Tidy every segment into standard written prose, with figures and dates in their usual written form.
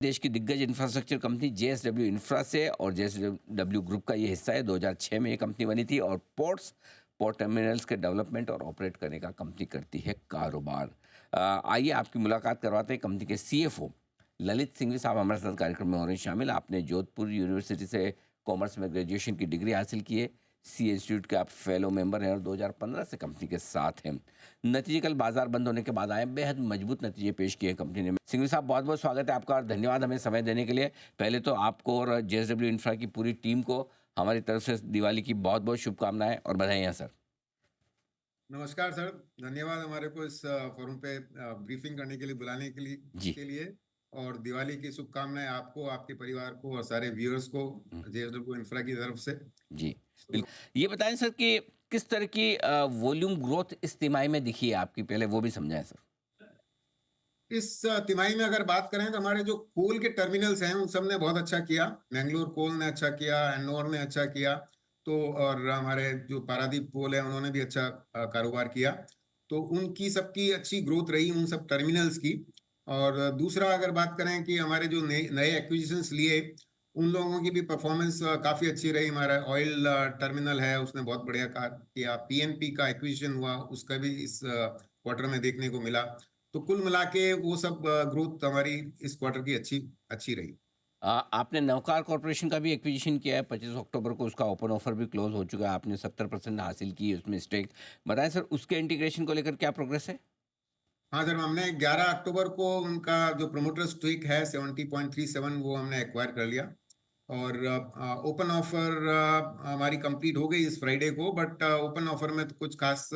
देश की दिग्गज इंफ्रास्ट्रक्चर कंपनी जेएसडब्ल्यू इंफ्रा से, और जेएसडब्ल्यू ग्रुप का ये हिस्सा है। 2006 में ये कंपनी बनी थी और पोर्ट टर्मिनल्स के डेवलपमेंट और ऑपरेट करने का कंपनी करती है कारोबार। आइए आपकी मुलाकात करवाते हैं कंपनी के सीएफओ ललित सिंघवी साहब हमारे साथ कार्यक्रम में हो रहे हैं शामिल। आपने जोधपुर यूनिवर्सिटी से कॉमर्स में ग्रेजुएशन की डिग्री हासिल की है। सी इंस्टीट्यूट के आप फेलो मेंबर हैं और 2015 से कंपनी के साथ हैं। नतीजे कल बाजार बंद होने के बाद आए, बेहद मजबूत नतीजे पेश किए हैं कंपनी ने। सिंघवी साहब, बहुत बहुत स्वागत है आपका और धन्यवाद हमें समय देने के लिए। पहले तो आपको और जेएसडब्ल्यू इंफ्रा की पूरी टीम को हमारी तरफ से दिवाली की बहुत बहुत शुभकामनाएं और बधाइयाँ सर। नमस्कार सर, धन्यवाद हमारे को इस फोरम पे ब्रीफिंग करने के लिए बुलाने जी के लिए और दिवाली की शुभकामनाएं आपको, आपके परिवार को और सारे व्यूअर्स को जेएसडब्ल्यू इंफ्रा की तरफ से। जी तो बिल्कुल। ये बताएं सर कि किस तरह की वॉल्यूम ग्रोथ इस तिमाही में दिखी है आपकी, पहले वो भी समझाएं सर। इस तिमाही में अगर बात करें तो हमारे जो कोल के टर्मिनल्स हैं उन सब ने बहुत अच्छा किया। मैंगलोर कोल ने अच्छा किया, एन्नोर ने अच्छा किया, तो और हमारे जो पारादीप कोल है उन्होंने भी अच्छा कारोबार किया। तो उनकी सबकी अच्छी ग्रोथ रही उन सब टर्मिनल्स की। और दूसरा अगर बात करें कि हमारे जो नए नए एक्विजिशंस लिए उन लोगों की भी परफॉर्मेंस काफ़ी अच्छी रही। हमारा ऑयल टर्मिनल है उसने बहुत बढ़िया किया। पीएनपी का एक्विजिशन हुआ, उसका भी इस क्वार्टर में देखने को मिला। तो कुल मिला के वो सब ग्रोथ हमारी इस क्वार्टर की अच्छी अच्छी रही। आपने नवकार कॉरपोरेशन का भी एक्विजिशन किया है। 25 अक्टूबर को उसका ओपन ऑफर भी क्लोज हो चुका है। आपने 70% हासिल की है उसमें स्टेक। बताएं सर, उसके इंटीग्रेशन को लेकर क्या प्रोग्रेस है। हाँ सर, हमने 11 अक्टूबर को उनका जो प्रोमोटर स्टेक है 70.37 वो हमने एक्वायर कर लिया। और ओपन ऑफर हमारी कंप्लीट हो गई इस फ्राइडे को। बट ओपन ऑफर में तो कुछ खास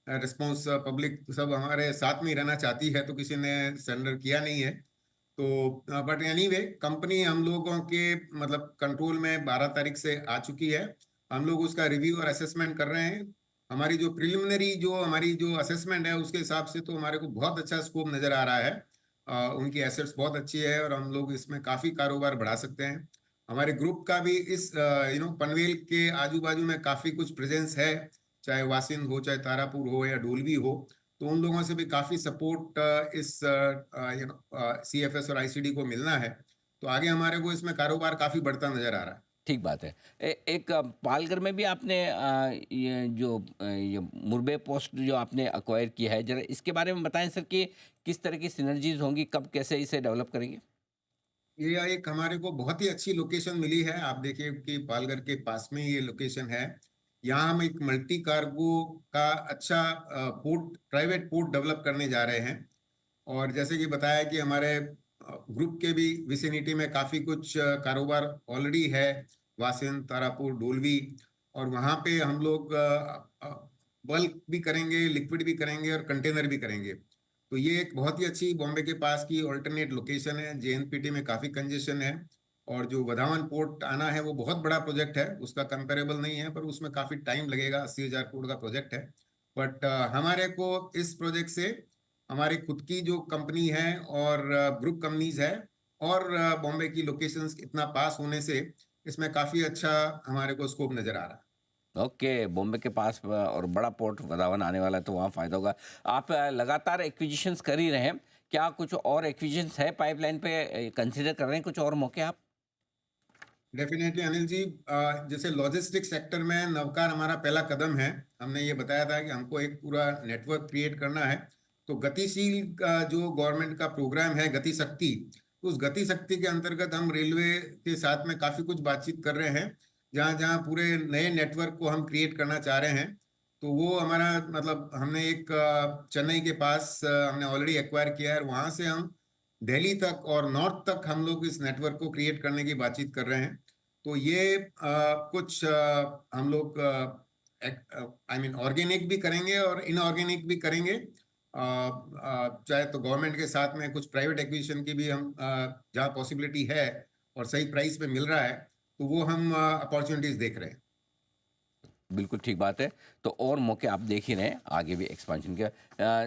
रिस्पॉन्स, पब्लिक सब हमारे साथ में ही रहना चाहती है तो किसी ने सरेंडर किया नहीं है। तो बट एनीवे कंपनी हम लोगों के मतलब कंट्रोल में 12 तारीख से आ चुकी है। हम लोग उसका रिव्यू और असेसमेंट कर रहे हैं। हमारी जो प्रिलिमिनरी जो हमारी जो असेसमेंट है उसके हिसाब से तो हमारे को बहुत अच्छा स्कोप नज़र आ रहा है। उनकी एसेट्स बहुत अच्छी है और हम लोग इसमें काफ़ी कारोबार बढ़ा सकते हैं। हमारे ग्रुप का भी इस पनवेल के आजू बाजू में काफ़ी कुछ प्रेजेंस है, चाहे वासिंद हो, चाहे तारापुर हो या डोलवी हो। तो उन लोगों से भी काफ़ी सपोर्ट इस सीएफएस और आईसीडी को मिलना है। तो आगे हमारे को इसमें कारोबार काफ़ी बढ़ता नज़र आ रहा है। ठीक बात है। एक पालघर में भी आपने ये मुरबे पोस्ट जो आपने अक्वायर किया है, जरा इसके बारे में बताएं सर कि किस तरह की सिनर्जीज होंगी, कब कैसे इसे डेवलप करेंगे। ये एक हमारे को बहुत ही अच्छी लोकेशन मिली है। आप देखिए कि पालघर के पास में ये लोकेशन है। यहाँ हम एक मल्टी कार्गो का अच्छा पोर्ट, प्राइवेट पोर्ट डेवलप करने जा रहे हैं। और जैसे कि बताया कि हमारे ग्रुप के भी विसिनिटी में काफ़ी कुछ कारोबार ऑलरेडी है, वासिन, तारापुर, डोलवी। और वहाँ पे हम लोग बल्क भी करेंगे, लिक्विड भी करेंगे और कंटेनर भी करेंगे। तो ये एक बहुत ही अच्छी बॉम्बे के पास की ऑल्टरनेट लोकेशन है। जेएनपीटी में काफ़ी कंजेशन है और जो वधावन पोर्ट आना है वो बहुत बड़ा प्रोजेक्ट है, उसका कंपेरेबल नहीं है, पर उसमें काफ़ी टाइम लगेगा। 80,000 करोड़ का प्रोजेक्ट है। बट हमारे को इस प्रोजेक्ट से हमारी खुद की जो कंपनी है और ग्रुप कंपनीज है और बॉम्बे की लोकेशंस इतना पास होने से इसमें काफ़ी अच्छा हमारे को स्कोप नज़र आ रहा है। ओके, बॉम्बे के पास और बड़ा पोर्ट वदावन आने वाला है तो वहाँ फ़ायदा होगा। आप लगातार एक्विजिशंस कर ही रहे हैं, क्या कुछ और एक्विजिशंस है पाइपलाइन पे, कंसिडर कर रहे हैं कुछ और मौके आप। डेफिनेटली अनिल जी, जैसे लॉजिस्टिक सेक्टर में नवकार हमारा पहला कदम है। हमने ये बताया था कि हमको एक पूरा नेटवर्क क्रिएट करना है। तो गतिशील का जो गवर्नमेंट का प्रोग्राम है गति शक्ति, उस गति शक्ति के अंतर्गत हम रेलवे के साथ में काफ़ी कुछ बातचीत कर रहे हैं, जहाँ जहाँ पूरे नए नेटवर्क को हम क्रिएट करना चाह रहे हैं। तो वो हमारा मतलब हमने एक चेन्नई के पास हमने ऑलरेडी एक्वायर किया है। वहाँ से हम दिल्ली तक और नॉर्थ तक हम लोग इस नेटवर्क को क्रिएट करने की बातचीत कर रहे हैं। तो ये कुछ हम लोग आई मीन ऑर्गेनिक भी करेंगे और इनऑर्गेनिक भी करेंगे। चाहे तो गवर्नमेंट के साथ में कुछ प्राइवेट एक्विजिशन की भी हम जहाँ पॉसिबिलिटी है और सही प्राइस पे मिल रहा है तो वो हम अपॉर्चुनिटीज देख रहे हैं। बिल्कुल ठीक बात है। तो और मौके आप देख ही रहे हैं आगे भी एक्सपेंशन के।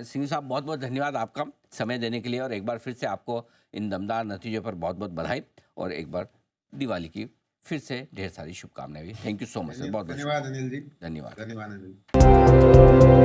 सिंह साहब, बहुत बहुत धन्यवाद आपका समय देने के लिए, और एक बार फिर से आपको इन दमदार नतीजों पर बहुत बहुत बधाई, और एक बार दिवाली की फिर से ढेर सारी शुभकामनाएं भी। Thank you so much sir, बहुत बहुत धन्यवाद अनिल जी। धन्यवाद। धन्यवाद अनिल।